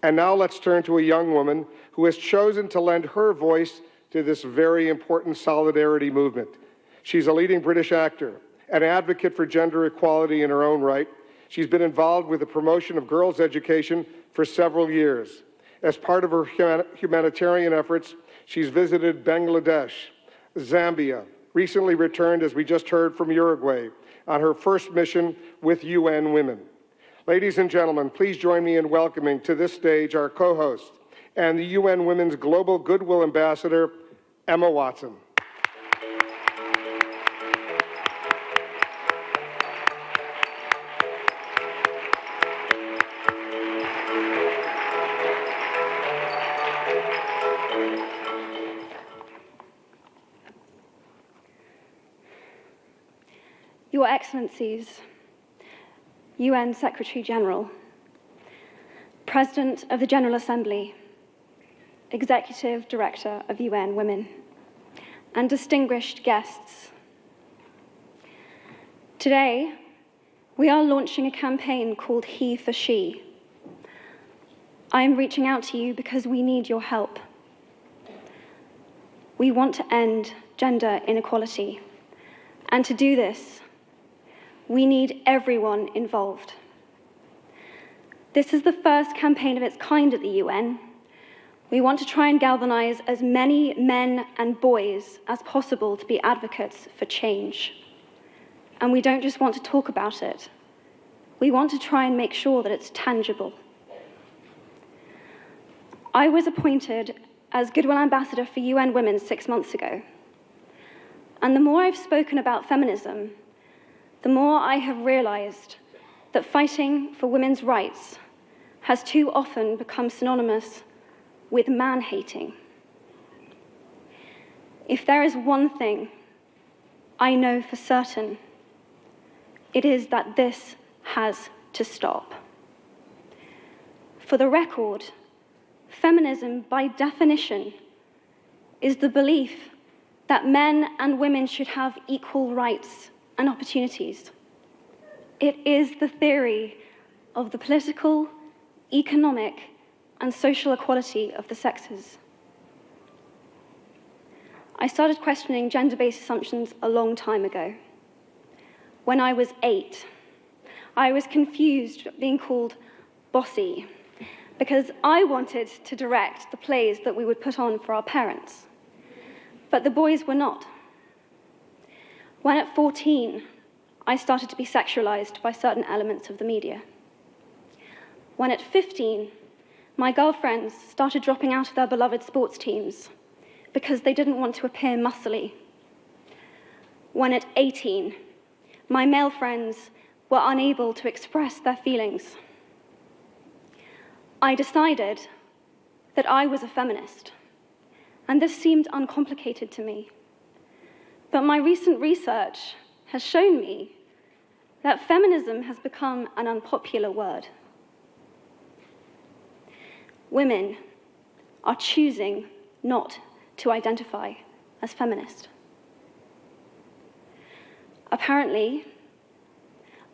And now let's turn to a young woman who has chosen to lend her voice to this very important solidarity movement. She's a leading British actor, an advocate for gender equality in her own right. She's been involved with the promotion of girls' education for several years. As part of her humanitarian efforts, she's visited Bangladesh, Zambia, recently returned, as we just heard, from Uruguay on her first mission with UN Women. Ladies and gentlemen, please join me in welcoming to this stage our co-host and the UN Women's Global Goodwill Ambassador, Emma Watson. Your Excellencies, UN Secretary-General, President of the General Assembly, Executive Director of UN Women, and distinguished guests. Today, we are launching a campaign called HeForShe. I am reaching out to you because we need your help. We want to end gender inequality, and to do this, we need everyone involved. This is the first campaign of its kind at the UN. We want to try and galvanize as many men and boys as possible to be advocates for change. And we don't just want to talk about it. We want to try and make sure that it's tangible. I was appointed as Goodwill Ambassador for UN Women 6 months ago. And the more I've spoken about feminism, the more I have realized that fighting for women's rights has too often become synonymous with man-hating. If there is one thing I know for certain, it is that this has to stop. For the record, feminism, by definition, is the belief that men and women should have equal rights and opportunities. It is the theory of the political, economic, and social equality of the sexes. I started questioning gender-based assumptions a long time ago. When I was 8, I was confused being called bossy because I wanted to direct the plays that we would put on for our parents, but the boys were not. When at 14, I started to be sexualized by certain elements of the media. When at 15, my girlfriends started dropping out of their beloved sports teams because they didn't want to appear muscly. When at 18, my male friends were unable to express their feelings. I decided that I was a feminist, and this seemed uncomplicated to me. But my recent research has shown me that feminism has become an unpopular word. Women are choosing not to identify as feminist. Apparently,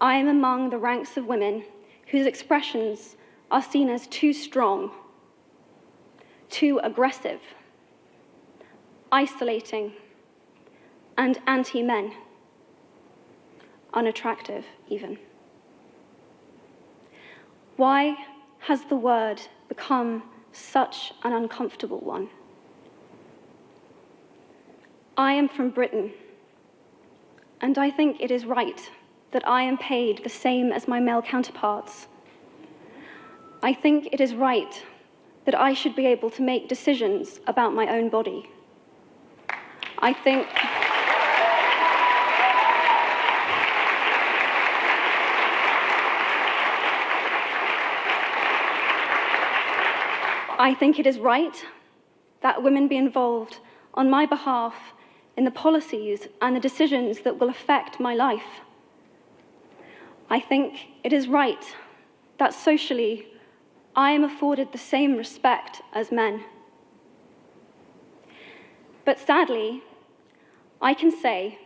I am among the ranks of women whose expressions are seen as too strong, too aggressive, isolating, and anti-men, unattractive even. Why has the word become such an uncomfortable one? I am from Britain, and I think it is right that I am paid the same as my male counterparts. I think it is right that I should be able to make decisions about my own body. I think it is right that women be involved on my behalf in the policies and the decisions that will affect my life. I think it is right that socially I am afforded the same respect as men. But sadly, I can say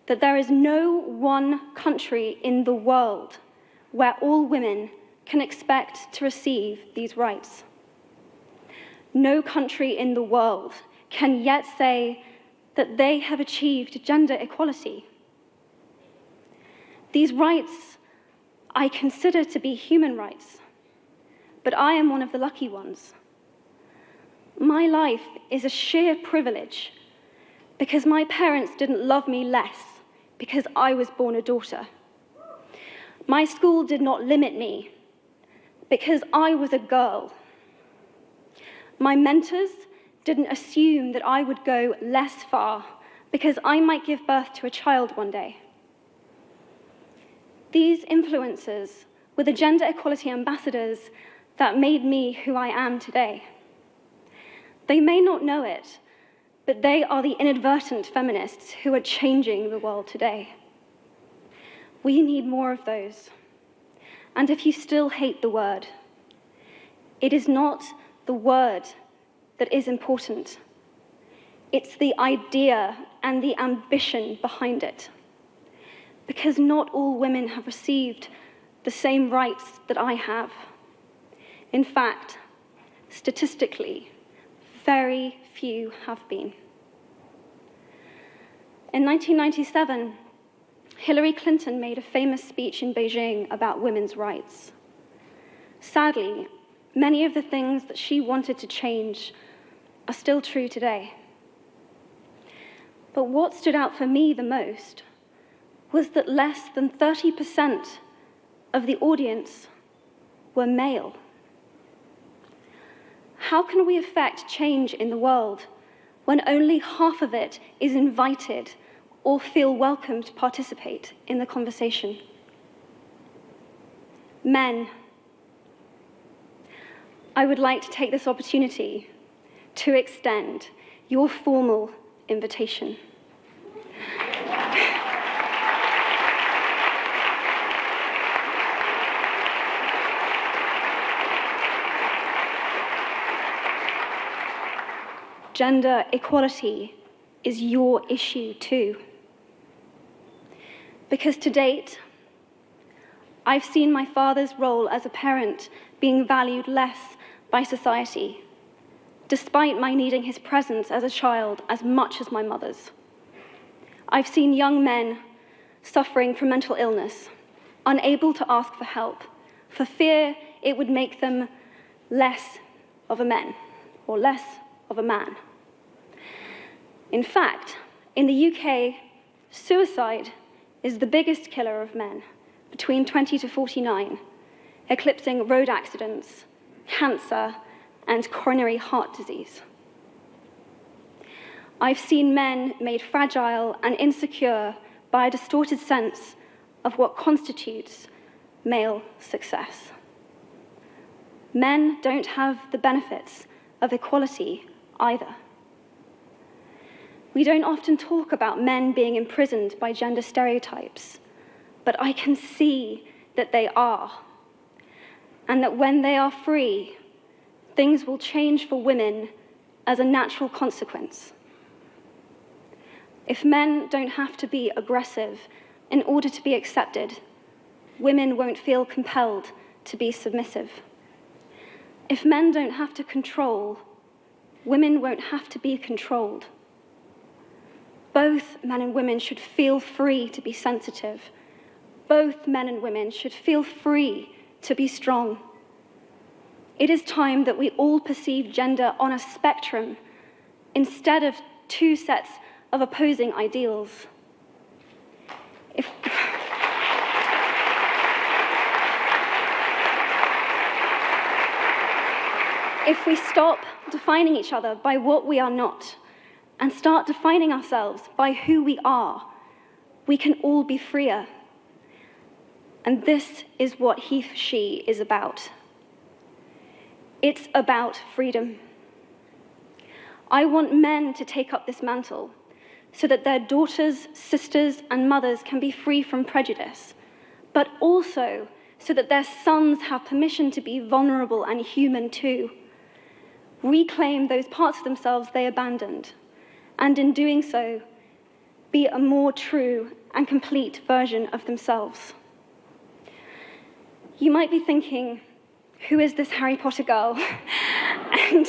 that there is no one country in the world where all women can expect to receive these rights. No country in the world can yet say that they have achieved gender equality. These rights I consider to be human rights, but I am one of the lucky ones. My life is a sheer privilege because my parents didn't love me less because I was born a daughter. My school did not limit me because I was a girl. My mentors didn't assume that I would go less far because I might give birth to a child one day. These influencers were the gender equality ambassadors that made me who I am today. They may not know it, but they are the inadvertent feminists who are changing the world today. We need more of those. And if you still hate the word, it is not the word that is important. It's the idea and the ambition behind it. Because not all women have received the same rights that I have. In fact, statistically, very few have been. In 1997, Hillary Clinton made a famous speech in Beijing about women's rights. Sadly, many of the things that she wanted to change are still true today. But what stood out for me the most was that less than 30% of the audience were male. How can we affect change in the world when only half of it is invited or feel welcome to participate in the conversation? Men, I would like to take this opportunity to extend your formal invitation. Gender equality is your issue too. Because to date, I've seen my father's role as a parent being valued less by society, despite my needing his presence as a child as much as my mother's. I've seen young men suffering from mental illness, unable to ask for help, for fear it would make them less of a man or less of a man. In fact, in the UK, suicide is the biggest killer of men between 20 to 49, eclipsing road accidents, cancer, and coronary heart disease. I've seen men made fragile and insecure by a distorted sense of what constitutes male success. Men don't have the benefits of equality either. We don't often talk about men being imprisoned by gender stereotypes, but I can see that they are, and that when they are free, things will change for women as a natural consequence. If men don't have to be aggressive in order to be accepted, women won't feel compelled to be submissive. If men don't have to control, women won't have to be controlled. Both men and women should feel free to be sensitive. Both men and women should feel free to be strong. It is time that we all perceive gender on a spectrum instead of two sets of opposing ideals. If we stop defining each other by what we are not and start defining ourselves by who we are, we can all be freer. And this is what HeForShe is about. It's about freedom. I want men to take up this mantle so that their daughters, sisters, and mothers can be free from prejudice, but also so that their sons have permission to be vulnerable and human too. Reclaim those parts of themselves they abandoned, and in doing so, be a more true and complete version of themselves. You might be thinking, who is this Harry Potter girl? And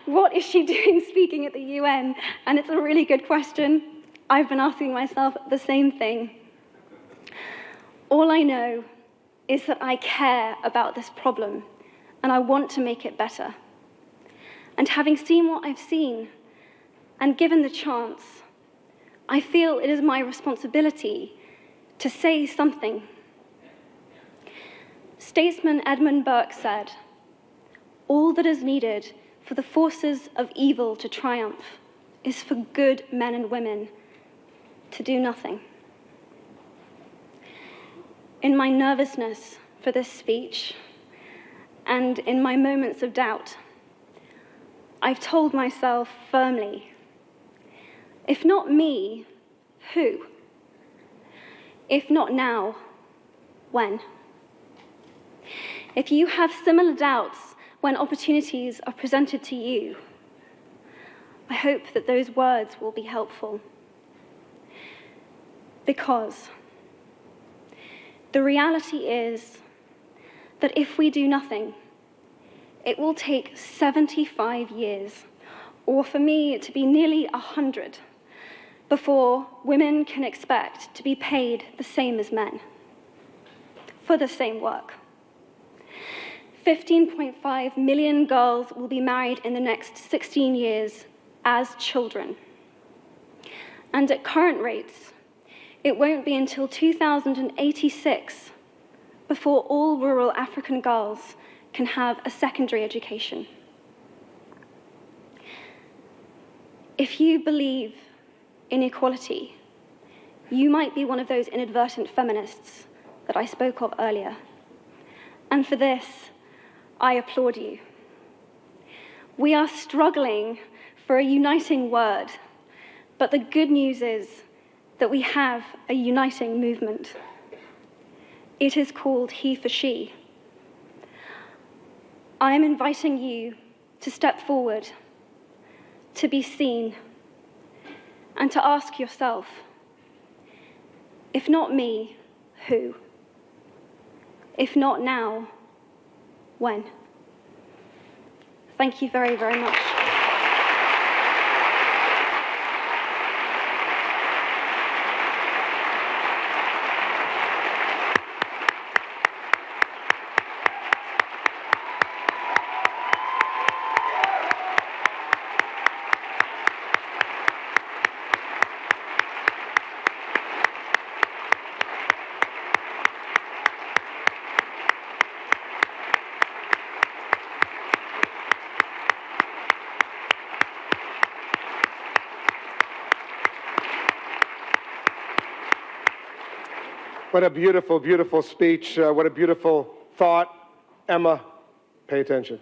what is she doing speaking at the UN? And it's a really good question. I've been asking myself the same thing. All I know is that I care about this problem, and I want to make it better. And having seen what I've seen, and given the chance, I feel it is my responsibility to say something. Statesman Edmund Burke said, "All that is needed for the forces of evil to triumph is for good men and women to do nothing." In my nervousness for this speech, and in my moments of doubt, I've told myself firmly, if not me, who? If not now, when? If you have similar doubts when opportunities are presented to you, I hope that those words will be helpful. Because the reality is that if we do nothing, it will take 75 years, or for me to be nearly 100, before women can expect to be paid the same as men for the same work. 15.5 million girls will be married in the next 16 years as children. And at current rates, it won't be until 2086 before all rural African girls can have a secondary education. If you believe in equality, you might be one of those inadvertent feminists that I spoke of earlier. And for this, I applaud you. We are struggling for a uniting word, but the good news is that we have a uniting movement. It is called HeForShe. I am inviting you to step forward, to be seen, and to ask yourself, if not me, who? If not now, when? Thank you very, very much. What a beautiful, beautiful speech. What a beautiful thought. Emma, pay attention.